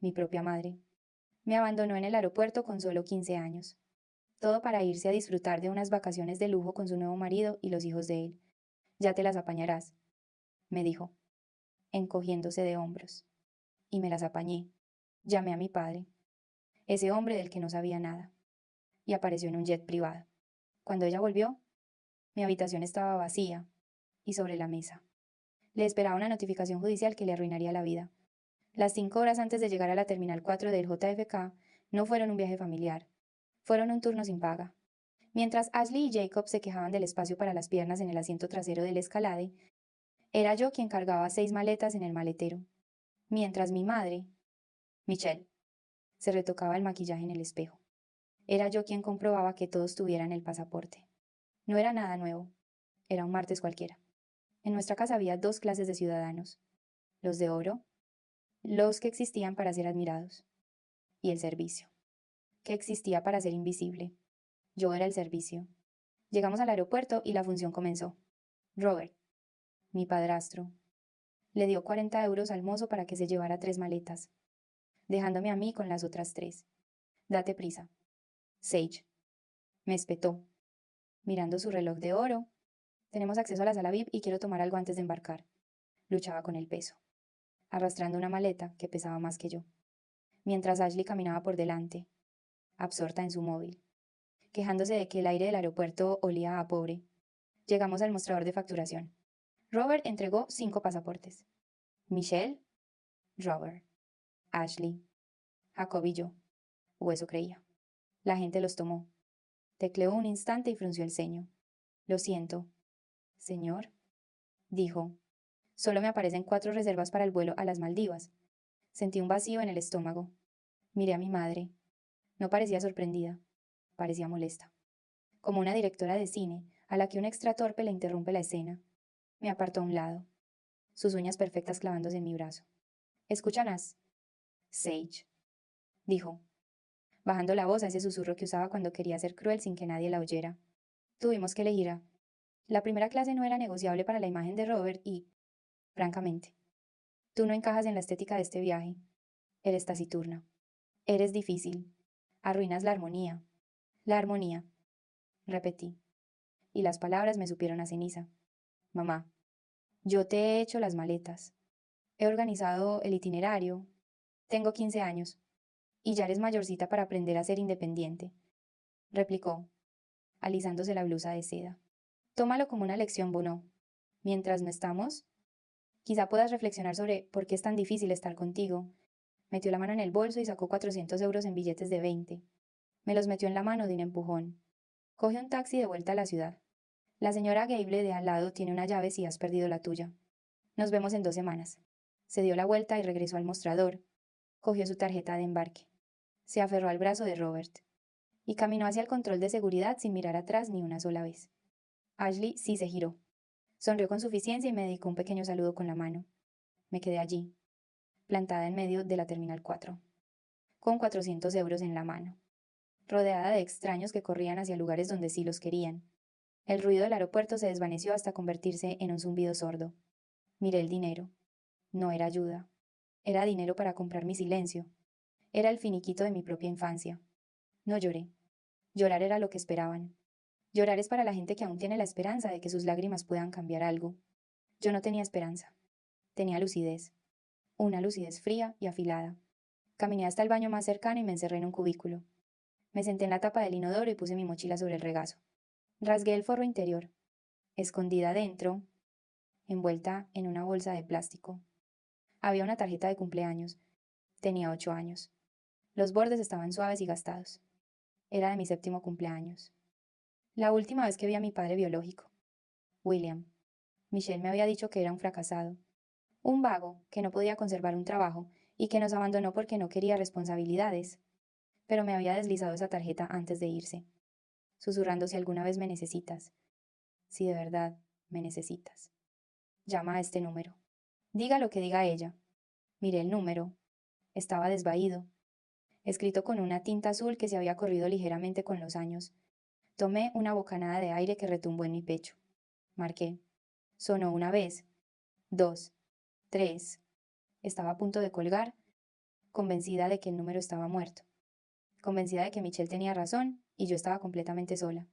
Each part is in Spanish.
mi propia madre. Me abandonó en el aeropuerto con solo 15 años. Todo para irse a disfrutar de unas vacaciones de lujo con su nuevo marido y los hijos de él. Ya te las apañarás, me dijo, encogiéndose de hombros. Y me las apañé. Llamé a mi padre, ese hombre del que no sabía nada, y apareció en un jet privado. Cuando ella volvió, mi habitación estaba vacía y sobre la mesa. Le esperaba una notificación judicial que le arruinaría la vida. Las 5 horas antes de llegar a la Terminal 4 del JFK no fueron un viaje familiar, fueron un turno sin paga. Mientras Ashley y Jacob se quejaban del espacio para las piernas en el asiento trasero del Escalade, era yo quien cargaba 6 maletas en el maletero, mientras mi madre, Michelle, se retocaba el maquillaje en el espejo. Era yo quien comprobaba que todos tuvieran el pasaporte. No era nada nuevo, era un martes cualquiera. En nuestra casa había 2 clases de ciudadanos, los de oro, los que existían para ser admirados, y el servicio, que existía para ser invisible. Yo era el servicio. Llegamos al aeropuerto y la función comenzó. Robert, mi padrastro, le dio 40 euros al mozo para que se llevara 3 maletas, dejándome a mí con las otras 3. Date prisa. Sage. Me espetó, mirando su reloj de oro. Tenemos acceso a la sala VIP y quiero tomar algo antes de embarcar. Luchaba con el peso, arrastrando una maleta que pesaba más que yo, mientras Ashley caminaba por delante, absorta en su móvil, quejándose de que el aire del aeropuerto olía a pobre. Llegamos al mostrador de facturación. Robert entregó 5 pasaportes. Michelle, Robert, Ashley, Jacob y yo, o eso creía. La gente los tomó. Tecleó un instante y frunció el ceño. Lo siento, señor, dijo. Solo me aparecen 4 reservas para el vuelo a las Maldivas. Sentí un vacío en el estómago. Miré a mi madre. No parecía sorprendida, parecía molesta. Como una directora de cine, a la que un extra torpe le interrumpe la escena. Me apartó a un lado, sus uñas perfectas clavándose en mi brazo. ¿Escucharás? Sage, dijo, bajando la voz a ese susurro que usaba cuando quería ser cruel sin que nadie la oyera. Tuvimos que elegir a... La primera clase no era negociable para la imagen de Robert y, francamente, tú no encajas en la estética de este viaje. Eres taciturna. Eres difícil. Arruinas la armonía. La armonía, repetí, y las palabras me supieron a ceniza. Mamá, yo te he hecho las maletas. He organizado el itinerario. Tengo 15 años. Y ya eres mayorcita para aprender a ser independiente, replicó, alisándose la blusa de seda. Tómalo como una lección, Bono. Mientras no estamos, quizá puedas reflexionar sobre por qué es tan difícil estar contigo. Metió la mano en el bolso y sacó 400 euros en billetes de 20. Me los metió en la mano de un empujón. Coge un taxi de vuelta a la ciudad. La señora Gable de al lado tiene una llave si has perdido la tuya. Nos vemos en 2 semanas. Se dio la vuelta y regresó al mostrador. Cogió su tarjeta de embarque. Se aferró al brazo de Robert y caminó hacia el control de seguridad sin mirar atrás ni una sola vez. Ashley sí se giró. Sonrió con suficiencia y me dedicó un pequeño saludo con la mano. Me quedé allí, plantada en medio de la Terminal 4, con 400 euros en la mano, rodeada de extraños que corrían hacia lugares donde sí los querían. El ruido del aeropuerto se desvaneció hasta convertirse en un zumbido sordo. Miré el dinero. No era ayuda. Era dinero para comprar mi silencio. Era el finiquito de mi propia infancia. No lloré. Llorar era lo que esperaban. Llorar es para la gente que aún tiene la esperanza de que sus lágrimas puedan cambiar algo. Yo no tenía esperanza. Tenía lucidez. Una lucidez fría y afilada. Caminé hasta el baño más cercano y me encerré en un cubículo. Me senté en la tapa del inodoro y puse mi mochila sobre el regazo. Rasgué el forro interior. Escondida dentro, envuelta en una bolsa de plástico, había una tarjeta de cumpleaños. Tenía 8 años. Los bordes estaban suaves y gastados. Era de mi 7.º cumpleaños. La última vez que vi a mi padre biológico. William. Michelle me había dicho que era un fracasado. Un vago, que no podía conservar un trabajo y que nos abandonó porque no quería responsabilidades. Pero me había deslizado esa tarjeta antes de irse, susurrando si alguna vez me necesitas. Si de verdad me necesitas. Llama a este número. Diga lo que diga ella. Miré el número. Estaba desvaído, escrito con una tinta azul que se había corrido ligeramente con los años. Tomé una bocanada de aire que retumbó en mi pecho. Marqué. Sonó una vez, 2, 3. Estaba a punto de colgar, convencida de que el número estaba muerto, convencida de que Michelle tenía razón y yo estaba completamente sola.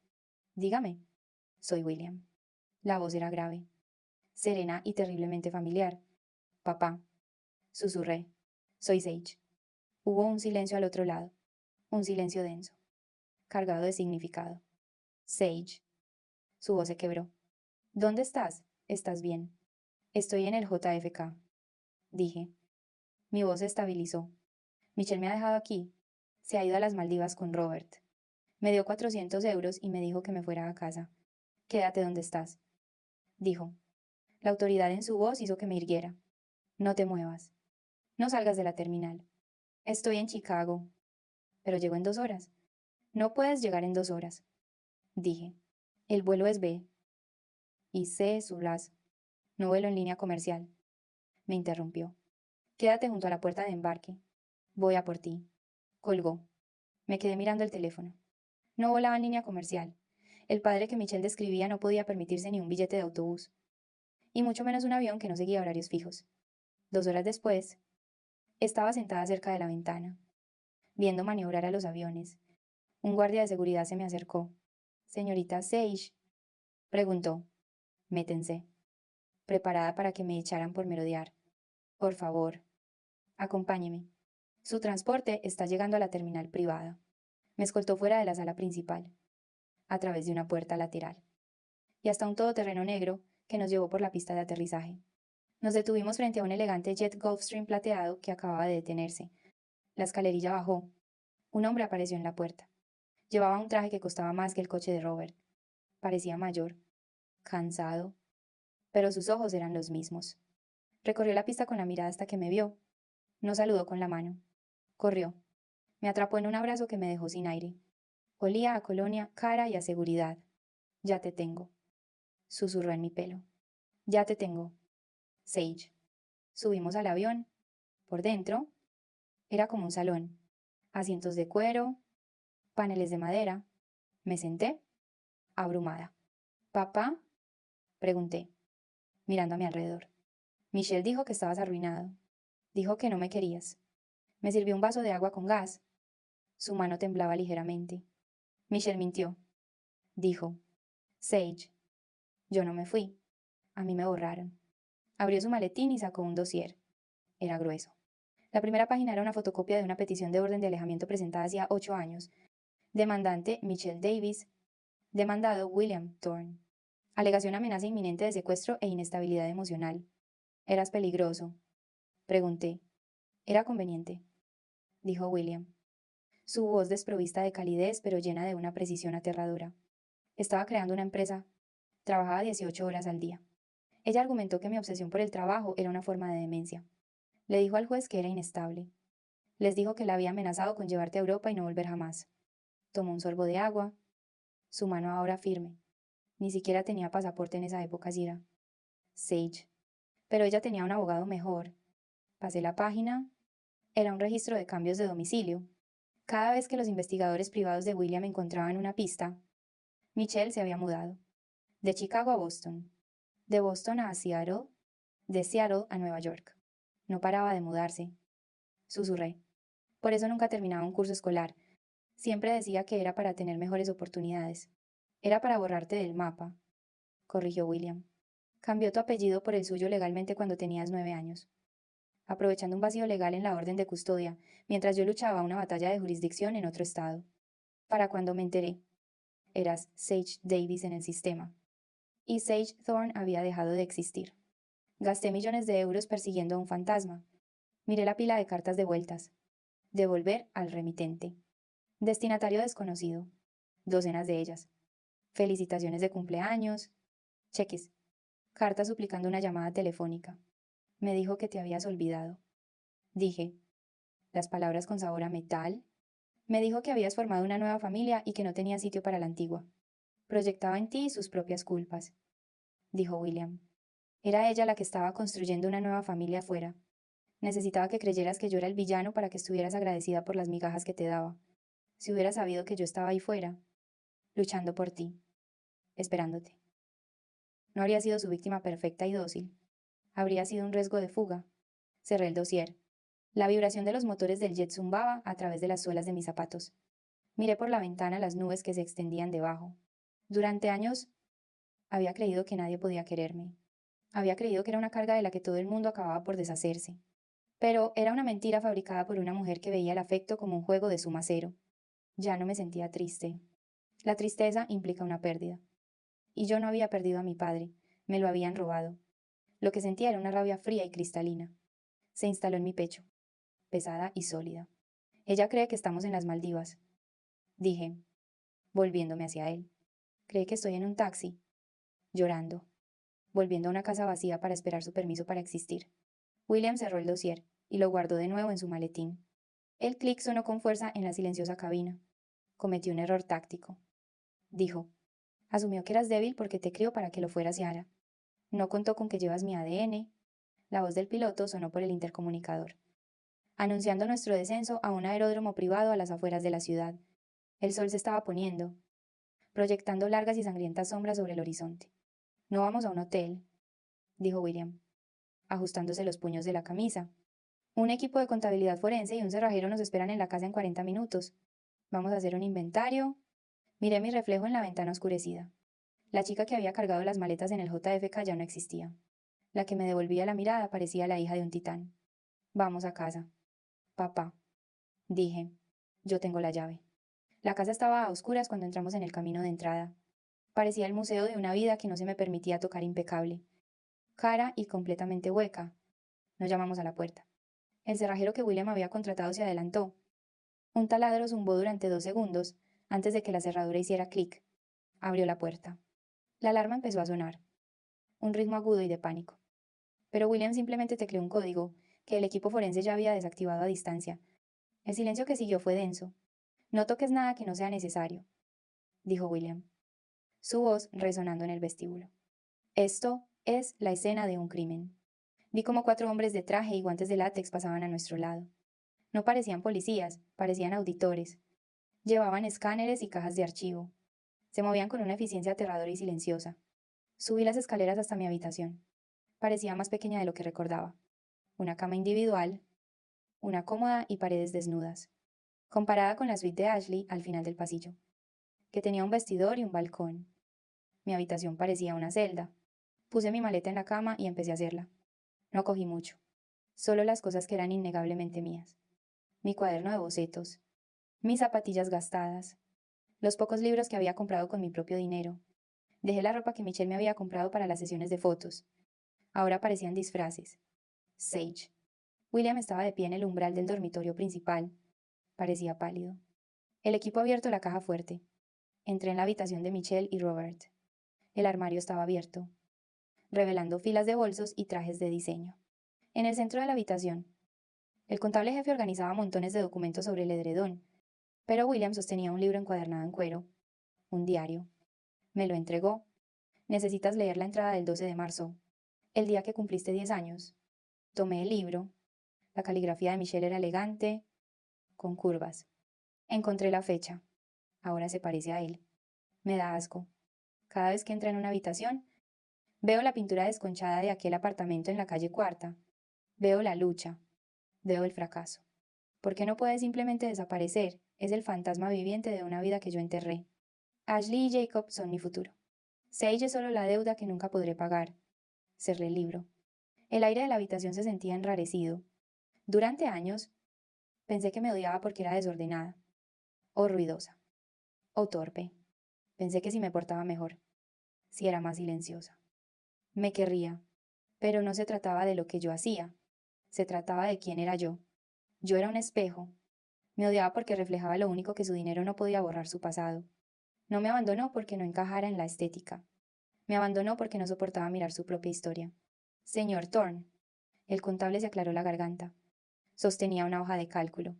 Dígame. Soy William. La voz era grave, serena y terriblemente familiar. Papá. Susurré. Soy Sage. Hubo un silencio al otro lado, un silencio denso, cargado de significado. Sage. Su voz se quebró. ¿Dónde estás? ¿Estás bien? Estoy en el JFK, dije. Mi voz se estabilizó. Michelle me ha dejado aquí. Se ha ido a las Maldivas con Robert. Me dio 400 euros y me dijo que me fuera a casa. Quédate donde estás, dijo. La autoridad en su voz hizo que me irguiera. No te muevas. No salgas de la terminal. Estoy en Chicago. Pero llego en 2 horas. No puedes llegar en 2 horas, dije. El vuelo es B. Y C es Sublas. No vuelo en línea comercial. Me interrumpió. Quédate junto a la puerta de embarque. Voy a por ti. Colgó. Me quedé mirando el teléfono. No volaba en línea comercial. El padre que Michelle describía no podía permitirse ni un billete de autobús, y mucho menos un avión que no seguía horarios fijos. 2 horas después, estaba sentada cerca de la ventana, viendo maniobrar a los aviones. Un guardia de seguridad se me acercó. «Señorita Sage», preguntó. Me tensé, preparada para que me echaran por merodear. «Por favor, acompáñeme. Su transporte está llegando a la terminal privada». Me escoltó fuera de la sala principal, a través de una puerta lateral, y hasta un todoterreno negro que nos llevó por la pista de aterrizaje. Nos detuvimos frente a un elegante jet Gulfstream plateado que acababa de detenerse. La escalerilla bajó. Un hombre apareció en la puerta. Llevaba un traje que costaba más que el coche de Robert. Parecía mayor, cansado, pero sus ojos eran los mismos. Recorrió la pista con la mirada hasta que me vio. No saludó con la mano. Corrió. Me atrapó en un abrazo que me dejó sin aire. Olía a colonia cara y a seguridad. «Ya te tengo», susurró en mi pelo. «Ya te tengo, Sage». Subimos al avión. Por dentro, era como un salón. Asientos de cuero, paneles de madera. Me senté, abrumada. «¿Papá?», pregunté, mirando a mi alrededor. «Michelle dijo que estabas arruinado. Dijo que no me querías. Me sirvió un vaso de agua con gas». Su mano temblaba ligeramente. «Michelle mintió», dijo. «Sage, yo no me fui. A mí me borraron». Abrió su maletín y sacó un dossier. Era grueso. La primera página era una fotocopia de una petición de orden de alejamiento presentada hacía 8 años. Demandante Michelle Davis. Demandado William Thorne. Alegación amenaza inminente de secuestro e inestabilidad emocional. «¿Eras peligroso?», pregunté. «Era conveniente», dijo William. Su voz desprovista de calidez pero llena de una precisión aterradora. Estaba creando una empresa. Trabajaba 18 horas al día. Ella argumentó que mi obsesión por el trabajo era una forma de demencia. Le dijo al juez que era inestable. Les dijo que la había amenazado con llevarte a Europa y no volver jamás. Tomó un sorbo de agua. Su mano ahora firme. Ni siquiera tenía pasaporte en esa época, Gira. Sage. Pero ella tenía un abogado mejor. Pasé la página. Era un registro de cambios de domicilio. Cada vez que los investigadores privados de William encontraban una pista, Michelle se había mudado. De Chicago a Boston. De Boston a Seattle. De Seattle a Nueva York. No paraba de mudarse. Susurré. Por eso nunca terminaba un curso escolar. Siempre decía que era para tener mejores oportunidades. Era para borrarte del mapa, corrigió William. Cambió tu apellido por el suyo legalmente cuando tenías 9 años, aprovechando un vacío legal en la orden de custodia, mientras yo luchaba una batalla de jurisdicción en otro estado. Para cuando me enteré, eras Sage Davis en el sistema. Y Sage Thorne había dejado de existir. Gasté millones de euros persiguiendo a un fantasma. Miré la pila de cartas devueltas. Devolver al remitente. Destinatario desconocido. Docenas de ellas. Felicitaciones de cumpleaños. Cheques. Cartas suplicando una llamada telefónica. Me dijo que te habías olvidado. Dije. Las palabras con sabor a metal. Me dijo que habías formado una nueva familia y que no tenía sitio para la antigua. Proyectaba en ti sus propias culpas, dijo William. Era ella la que estaba construyendo una nueva familia afuera. Necesitaba que creyeras que yo era el villano para que estuvieras agradecida por las migajas que te daba. Si hubieras sabido que yo estaba ahí fuera, luchando por ti, esperándote. No habría sido su víctima perfecta y dócil. Habría sido un riesgo de fuga. Cerré el dossier. La vibración de los motores del jet zumbaba a través de las suelas de mis zapatos. Miré por la ventana las nubes que se extendían debajo. Durante años había creído que nadie podía quererme. Había creído que era una carga de la que todo el mundo acababa por deshacerse. Pero era una mentira fabricada por una mujer que veía el afecto como un juego de suma cero. Ya no me sentía triste. La tristeza implica una pérdida. Y yo no había perdido a mi padre, me lo habían robado. Lo que sentía era una rabia fría y cristalina. Se instaló en mi pecho, pesada y sólida. Ella cree que estamos en las Maldivas, dije, volviéndome hacia él. Cree que estoy en un taxi, llorando, volviendo a una casa vacía para esperar su permiso para existir. William cerró el dossier y lo guardó de nuevo en su maletín. El clic sonó con fuerza en la silenciosa cabina. Cometí un error táctico, dijo. Asumió que eras débil porque te crió para que lo fueras Yara. No contó con que llevas mi ADN. La voz del piloto sonó por el intercomunicador, anunciando nuestro descenso a un aeródromo privado a las afueras de la ciudad. El sol se estaba poniendo, proyectando largas y sangrientas sombras sobre el horizonte. No vamos a un hotel, dijo William, ajustándose los puños de la camisa. Un equipo de contabilidad forense y un cerrajero nos esperan en la casa en 40 minutos. Vamos a hacer un inventario. Miré mi reflejo en la ventana oscurecida. La chica que había cargado las maletas en el JFK ya no existía. La que me devolvía la mirada parecía la hija de un titán. Vamos a casa. Papá, dije. Yo tengo la llave. La casa estaba a oscuras cuando entramos en el camino de entrada. Parecía el museo de una vida que no se me permitía tocar impecable. Cara y completamente hueca. No llamamos a la puerta. El cerrajero que William había contratado se adelantó. Un taladro zumbó durante 2 segundos antes de que la cerradura hiciera clic. Abrió la puerta. La alarma empezó a sonar. Un ritmo agudo y de pánico. Pero William simplemente tecleó un código que el equipo forense ya había desactivado a distancia. El silencio que siguió fue denso. No toques nada que no sea necesario, dijo William, su voz resonando en el vestíbulo. Esto es la escena de un crimen. Vi como 4 hombres de traje y guantes de látex pasaban a nuestro lado. No parecían policías, parecían auditores. Llevaban escáneres y cajas de archivo. Se movían con una eficiencia aterradora y silenciosa. Subí las escaleras hasta mi habitación. Parecía más pequeña de lo que recordaba. Una cama individual, una cómoda y paredes desnudas, comparada con la suite de Ashley al final del pasillo, que tenía un vestidor y un balcón. Mi habitación parecía una celda. Puse mi maleta en la cama y empecé a hacerla. No cogí mucho, solo las cosas que eran innegablemente mías. Mi cuaderno de bocetos, mis zapatillas gastadas, los pocos libros que había comprado con mi propio dinero. Dejé la ropa que Michelle me había comprado para las sesiones de fotos. Ahora parecían disfraces. Sage. William estaba de pie en el umbral del dormitorio principal. Parecía pálido. El equipo ha abierto la caja fuerte. Entré en la habitación de Michelle y Robert. El armario estaba abierto, revelando filas de bolsos y trajes de diseño. En el centro de la habitación, el contable jefe organizaba montones de documentos sobre el edredón, pero William sostenía un libro encuadernado en cuero, un diario. Me lo entregó. Necesitas leer la entrada del 12 de marzo, el día que cumpliste 10 años. Tomé el libro. La caligrafía de Michelle era elegante, con curvas. Encontré la fecha. Ahora se parece a él. Me da asco. Cada vez que entra en una habitación, veo la pintura desconchada de aquel apartamento en la calle Cuarta. Veo la lucha. Veo el fracaso. ¿Por qué no puede simplemente desaparecer? Es el fantasma viviente de una vida que yo enterré. Ashley y Jacob son mi futuro. Sage es solo la deuda que nunca podré pagar. Cerré el libro. El aire de la habitación se sentía enrarecido. Durante años, pensé que me odiaba porque era desordenada, o ruidosa, o torpe. Pensé que si me portaba mejor, si era más silenciosa. Me querría, pero no se trataba de lo que yo hacía, se trataba de quién era yo. Yo era un espejo. Me odiaba porque reflejaba lo único que su dinero no podía borrar su pasado. No me abandonó porque no encajara en la estética. Me abandonó porque no soportaba mirar su propia historia. Señor Thorne. El contable se aclaró la garganta. Sostenía una hoja de cálculo.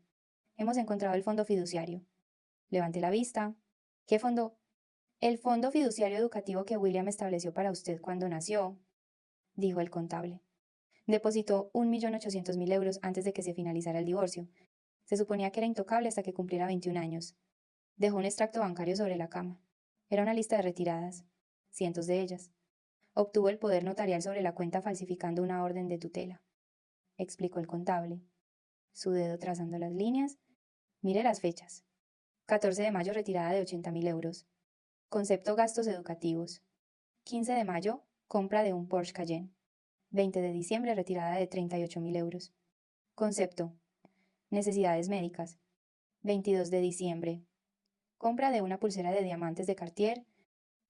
Hemos encontrado el fondo fiduciario. Levanté la vista. ¿Qué fondo? El fondo fiduciario educativo que William estableció para usted cuando nació, dijo el contable. Depositó 1.800.000 euros antes de que se finalizara el divorcio. Se suponía que era intocable hasta que cumpliera 21 años. Dejó un extracto bancario sobre la cama. Era una lista de retiradas, cientos de ellas. Obtuvo el poder notarial sobre la cuenta falsificando una orden de tutela, explicó el contable. su dedo trazando las líneas. Mire las fechas. 14 de mayo, retirada de 80.000 euros. Concepto gastos educativos. 15 de mayo, compra de un Porsche Cayenne. 20 de diciembre, retirada de 38.000 euros. Concepto. Necesidades médicas. 22 de diciembre. Compra de una pulsera de diamantes de Cartier.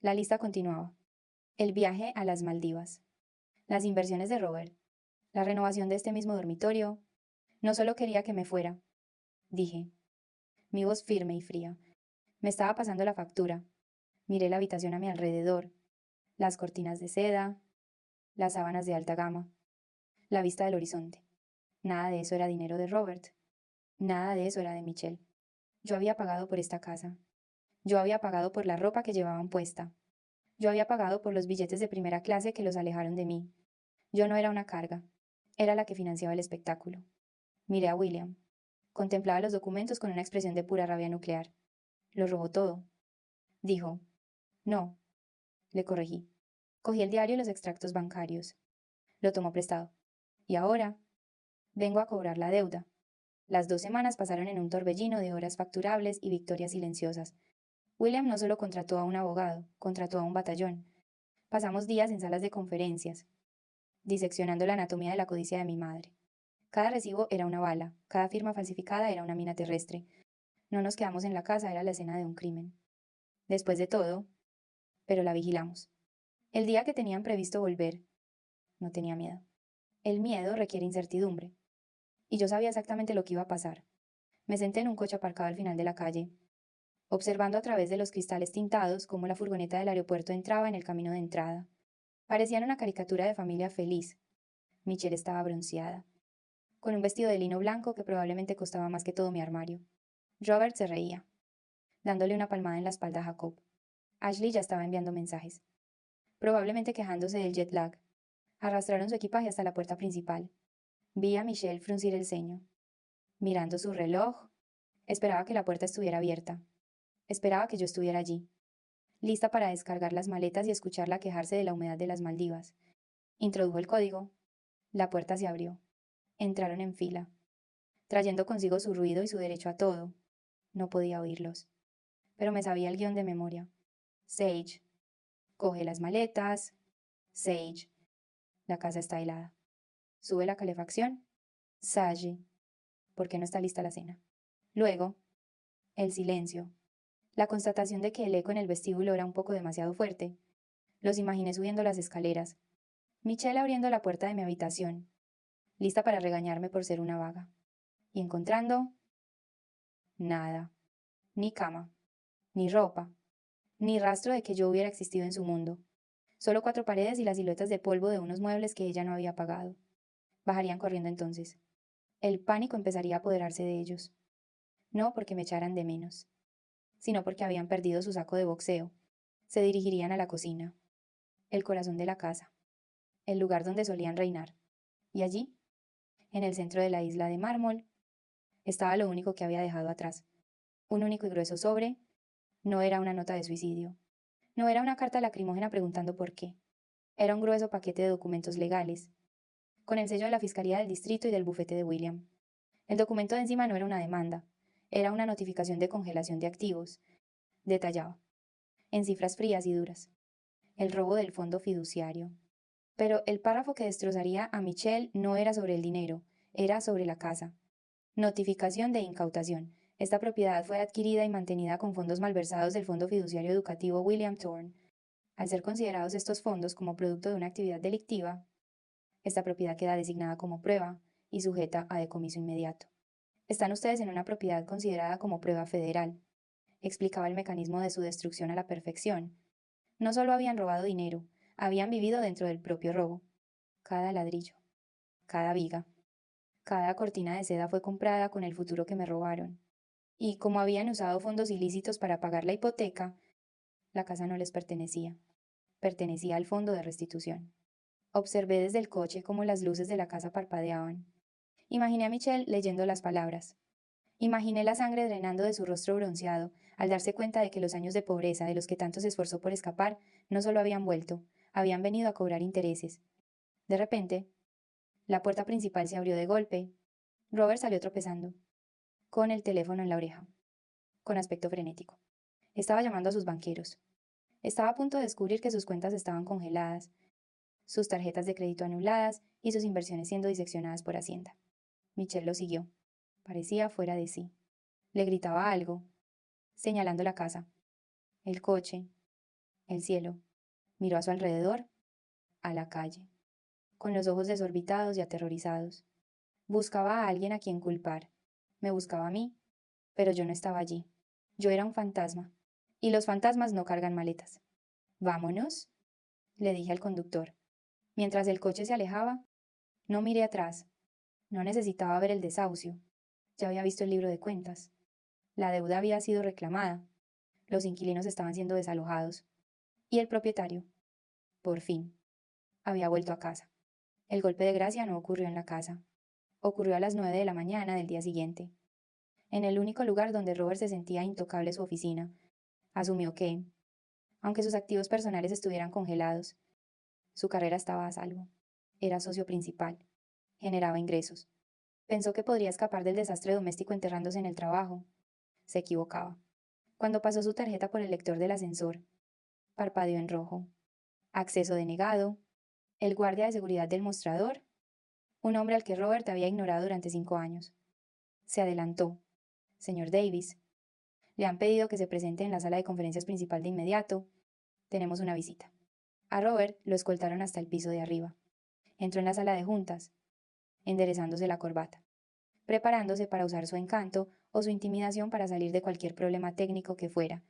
La lista continuaba. El viaje a las Maldivas. Las inversiones de Robert. La renovación de este mismo dormitorio. No solo quería que me fuera, dije, mi voz firme y fría. Me estaba pasando la factura. Miré la habitación a mi alrededor, las cortinas de seda, las sábanas de alta gama, la vista del horizonte. Nada de eso era dinero de Robert. Nada de eso era de Michelle. Yo había pagado por esta casa. Yo había pagado por la ropa que llevaban puesta. Yo había pagado por los billetes de primera clase que los alejaron de mí. Yo no era una carga. Era la que financiaba el espectáculo. Miré a William. Contemplaba los documentos con una expresión de pura rabia nuclear. Lo robó todo. Dijo. No. Le corregí. Cogí el diario y los extractos bancarios. Lo tomó prestado. Y ahora vengo a cobrar la deuda. Las 2 semanas pasaron en un torbellino de horas facturables y victorias silenciosas. William no solo contrató a un abogado, contrató a un batallón. Pasamos días en salas de conferencias, diseccionando la anatomía de la codicia de mi madre. Cada recibo era una bala, cada firma falsificada era una mina terrestre. No nos quedamos en la casa, era la escena de un crimen. Después de todo, pero la vigilamos. El día que tenían previsto volver, no tenía miedo. El miedo requiere incertidumbre. Y yo sabía exactamente lo que iba a pasar. Me senté en un coche aparcado al final de la calle, observando a través de los cristales tintados cómo la furgoneta del aeropuerto entraba en el camino de entrada. Parecían una caricatura de familia feliz. Michelle estaba bronceada, con un vestido de lino blanco que probablemente costaba más que todo mi armario. Robert se reía, dándole una palmada en la espalda a Jacob. Ashley ya estaba enviando mensajes, probablemente quejándose del jet lag. Arrastraron su equipaje hasta la puerta principal. Vi a Michelle fruncir el ceño. Mirando su reloj, esperaba que la puerta estuviera abierta. Esperaba que yo estuviera allí, lista para descargar las maletas y escucharla quejarse de la humedad de las Maldivas. Introdujo el código. La puerta se abrió. Entraron en fila, trayendo consigo su ruido y su derecho a todo. No podía oírlos, pero me sabía el guión de memoria. Sage. Coge las maletas. Sage. La casa está helada. Sube la calefacción. Sage. ¿Por qué no está lista la cena? Luego, el silencio. La constatación de que el eco en el vestíbulo era un poco demasiado fuerte. Los imaginé subiendo las escaleras. Michelle abriendo la puerta de mi habitación, lista para regañarme por ser una vaga. Y encontrando... nada. Ni cama. Ni ropa. Ni rastro de que yo hubiera existido en su mundo. Solo 4 paredes y las siluetas de polvo de unos muebles que ella no había pagado. Bajarían corriendo entonces. El pánico empezaría a apoderarse de ellos. No porque me echaran de menos, sino porque habían perdido su saco de boxeo. Se dirigirían a la cocina, el corazón de la casa, el lugar donde solían reinar. Y allí, en el centro de la isla de mármol, estaba lo único que había dejado atrás. Un único y grueso sobre. No era una nota de suicidio. No era una carta lacrimógena preguntando por qué. Era un grueso paquete de documentos legales, con el sello de la Fiscalía del Distrito y del bufete de William. El documento de encima no era una demanda, era una notificación de congelación de activos. Detallaba, en cifras frías y duras, el robo del fondo fiduciario. Pero el párrafo que destrozaría a Michelle no era sobre el dinero, era sobre la casa. Notificación de incautación. Esta propiedad fue adquirida y mantenida con fondos malversados del Fondo Fiduciario Educativo William Thorne. Al ser considerados estos fondos como producto de una actividad delictiva, esta propiedad queda designada como prueba y sujeta a decomiso inmediato. Están ustedes en una propiedad considerada como prueba federal. Explicaba el mecanismo de su destrucción a la perfección. No solo habían robado dinero, habían vivido dentro del propio robo. Cada ladrillo, cada viga, cada cortina de seda fue comprada con el futuro que me robaron. Y como habían usado fondos ilícitos para pagar la hipoteca, la casa no les pertenecía. Pertenecía al fondo de restitución. Observé desde el coche cómo las luces de la casa parpadeaban. Imaginé a Michelle leyendo las palabras. Imaginé la sangre drenando de su rostro bronceado al darse cuenta de que los años de pobreza de los que tanto se esforzó por escapar no solo habían vuelto, habían venido a cobrar intereses. De repente, la puerta principal se abrió de golpe. Robert salió tropezando, con el teléfono en la oreja, con aspecto frenético. Estaba llamando a sus banqueros. Estaba a punto de descubrir que sus cuentas estaban congeladas, sus tarjetas de crédito anuladas y sus inversiones siendo diseccionadas por Hacienda. Michelle lo siguió. Parecía fuera de sí. Le gritaba algo, señalando la casa, el coche, el cielo. Miró a su alrededor, a la calle, con los ojos desorbitados y aterrorizados. Buscaba a alguien a quien culpar. Me buscaba a mí, pero yo no estaba allí. Yo era un fantasma, y los fantasmas no cargan maletas. ¿Vámonos?, le dije al conductor. Mientras el coche se alejaba, no miré atrás. No necesitaba ver el desahucio. Ya había visto el libro de cuentas. La deuda había sido reclamada. Los inquilinos estaban siendo desalojados. Y el propietario, por fin, había vuelto a casa. El golpe de gracia no ocurrió en la casa. Ocurrió a las 9 de la mañana del día siguiente. En el único lugar donde Robert se sentía intocable, su oficina. Asumió que, aunque sus activos personales estuvieran congelados, su carrera estaba a salvo. Era socio principal. Generaba ingresos. Pensó que podría escapar del desastre doméstico enterrándose en el trabajo. Se equivocaba. Cuando pasó su tarjeta por el lector del ascensor, parpadeó en rojo. Acceso denegado. El guardia de seguridad del mostrador. Un hombre al que Robert había ignorado durante 5 años. Se adelantó. Señor Davis, le han pedido que se presente en la sala de conferencias principal de inmediato. Tenemos una visita. A Robert lo escoltaron hasta el piso de arriba. Entró en la sala de juntas, enderezándose la corbata, preparándose para usar su encanto o su intimidación para salir de cualquier problema técnico que fuera.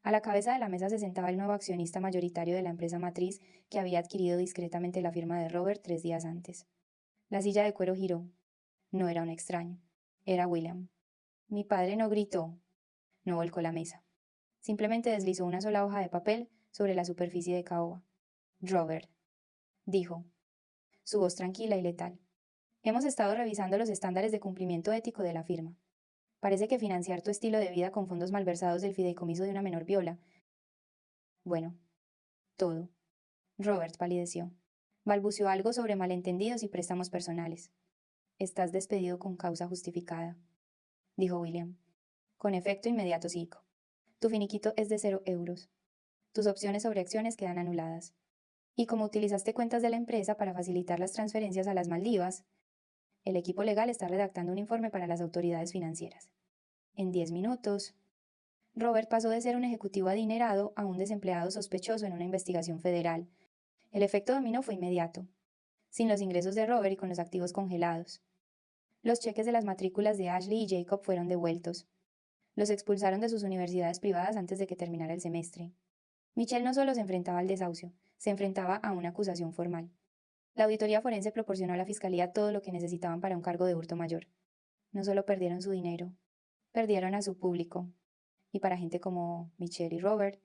A la cabeza de la mesa se sentaba el nuevo accionista mayoritario de la empresa matriz que había adquirido discretamente la firma de Robert 3 días antes. La silla de cuero giró. No era un extraño. Era William. Mi padre no gritó. No volcó la mesa. Simplemente deslizó una sola hoja de papel sobre la superficie de caoba. Robert, dijo, su voz tranquila y letal. Hemos estado revisando los estándares de cumplimiento ético de la firma. Parece que financiar tu estilo de vida con fondos malversados del fideicomiso de una menor viola. Bueno, todo. Robert palideció. Balbuceó algo sobre malentendidos y préstamos personales. Estás despedido con causa justificada, dijo William. Con efecto inmediato psíquico. Tu finiquito es de 0 euros. Tus opciones sobre acciones quedan anuladas. Y como utilizaste cuentas de la empresa para facilitar las transferencias a las Maldivas, el equipo legal está redactando un informe para las autoridades financieras. En 10 minutos, Robert pasó de ser un ejecutivo adinerado a un desempleado sospechoso en una investigación federal. El efecto dominó fue inmediato, sin los ingresos de Robert y con los activos congelados. Los cheques de las matrículas de Ashley y Jacob fueron devueltos. Los expulsaron de sus universidades privadas antes de que terminara el semestre. Michelle no solo se enfrentaba al desahucio, se enfrentaba a una acusación formal. La auditoría forense proporcionó a la fiscalía todo lo que necesitaban para un cargo de hurto mayor. No solo perdieron su dinero, perdieron a su público. Y para gente como Michelle y Robert,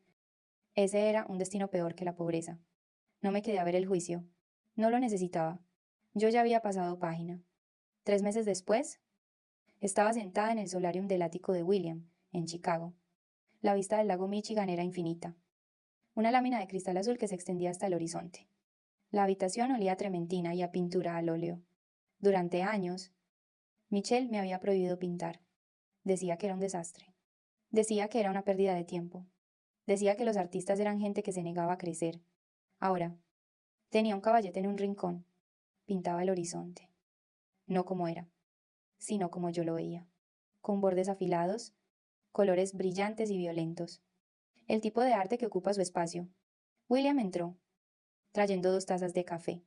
ese era un destino peor que la pobreza. No me quedé a ver el juicio. No lo necesitaba. Yo ya había pasado página. 3 meses después, estaba sentada en el solarium del ático de William, en Chicago. La vista del lago Michigan era infinita. Una lámina de cristal azul que se extendía hasta el horizonte. La habitación olía a trementina y a pintura al óleo. Durante años, Michelle me había prohibido pintar. Decía que era un desastre. Decía que era una pérdida de tiempo. Decía que los artistas eran gente que se negaba a crecer. Ahora, tenía un caballete en un rincón. Pintaba el horizonte. No como era, sino como yo lo veía. Con bordes afilados, colores brillantes y violentos. El tipo de arte que ocupa su espacio. William entró, trayendo 2 tazas de café.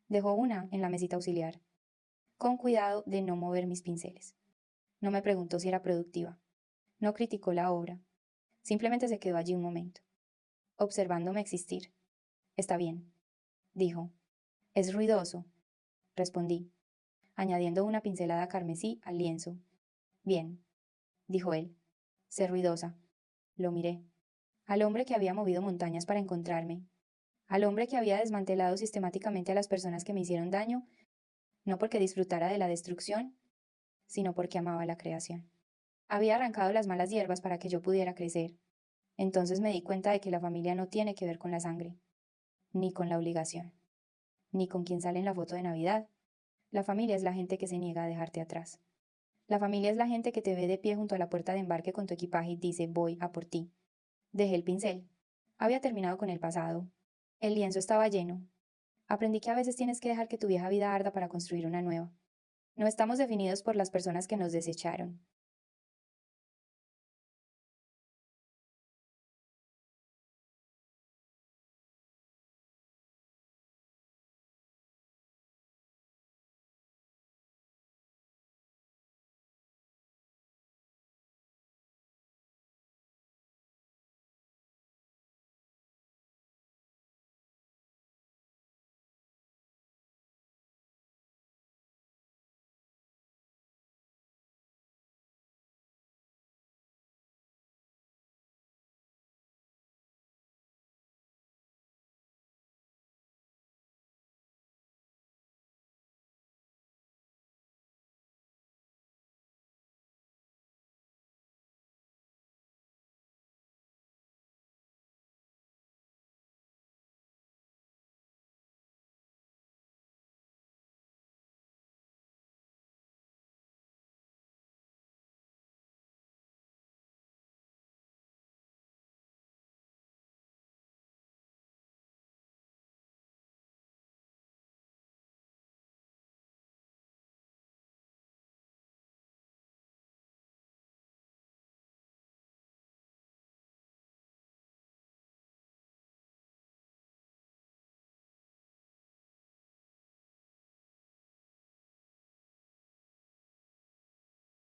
Dejó una en la mesita auxiliar, con cuidado de no mover mis pinceles. No me preguntó si era productiva. No criticó la obra. Simplemente se quedó allí un momento, observándome existir. Está bien, dijo. Es ruidoso, respondí, añadiendo una pincelada carmesí al lienzo. Bien, dijo él. Sé ruidosa. Lo miré. Al hombre que había movido montañas para encontrarme. Al hombre que había desmantelado sistemáticamente a las personas que me hicieron daño, no porque disfrutara de la destrucción, sino porque amaba la creación. Había arrancado las malas hierbas para que yo pudiera crecer. Entonces me di cuenta de que la familia no tiene que ver con la sangre, ni con la obligación, ni con quien sale en la foto de Navidad. La familia es la gente que se niega a dejarte atrás. La familia es la gente que te ve de pie junto a la puerta de embarque con tu equipaje y dice, voy a por ti. Dejé el pincel. Había terminado con el pasado. El lienzo estaba lleno. Aprendí que a veces tienes que dejar que tu vieja vida arda para construir una nueva. No estamos definidos por las personas que nos desecharon.